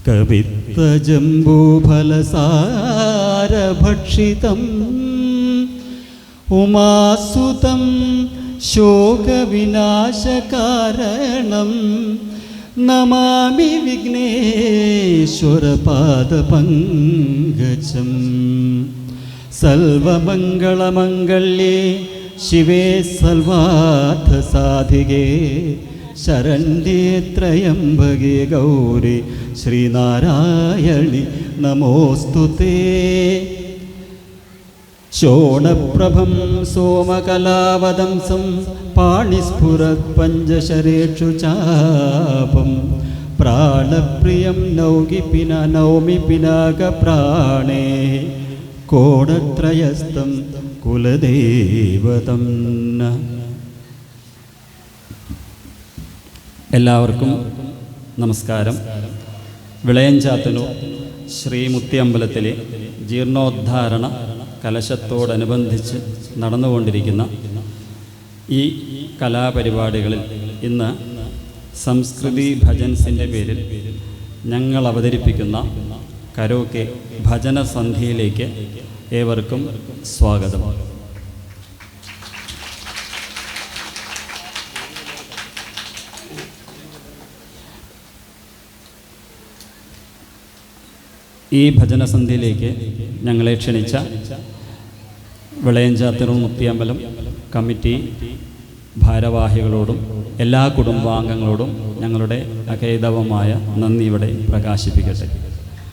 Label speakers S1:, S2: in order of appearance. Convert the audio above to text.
S1: കവിത്വജംബൂഫലസാരഭക്ഷിതം ഉമാസുതം ശോകവിനാശകാരണം നമാമി വിഘ്നേശ്വരപാദപങ്കജം. സർവമംഗളമംഗല്യേ ശിവേ സർവാർത്ഥസാധികേ ശരണ്യേ ത്രയംബകേ ഗൗരി ശ്രീനാരായണി നമോസ്തുതേ. ശോണപ്രഭം സോമകലാവദംസം പാണിസ്ഫുരത് പഞ്ചശരേഷു ചാപം പ്രാണപ്രിയം നൗമി പിനാകപ്രാണേ കോടത്രയസ്തം കുലദേവതം. എല്ലാവർക്കും നമസ്കാരം. വിളയഞ്ചാത്തന്നൂർ ശ്രീ മുത്തിയമ്പലത്തിലെ ജീർണോദ്ധാരണ കലശത്തോടനുബന്ധിച്ച് നടന്നുകൊണ്ടിരിക്കുന്ന ഈ കലാപരിപാടികളിൽ ഇന്ന് സംസ്കൃതി ഭജൻസിൻ്റെ പേരിൽ ഞങ്ങൾ അവതരിപ്പിക്കുന്ന കരോക്കെ ഭജനസന്ധ്യയിലേക്ക് ഏവർക്കും സ്വാഗതം. ഈ ഭജനസന്ധ്യയിലേക്ക് ഞങ്ങളെ ക്ഷണിച്ച വിളയഞ്ചാത്തന്നൂർ മുത്തിയമ്പലം കമ്മിറ്റി ഭാരവാഹികളോടും എല്ലാ കുടുംബാംഗങ്ങളോടും ഞങ്ങളുടെ അകൈതവമായ നന്ദി ഇവിടെ പ്രകാശിപ്പിക്കട്ടെ.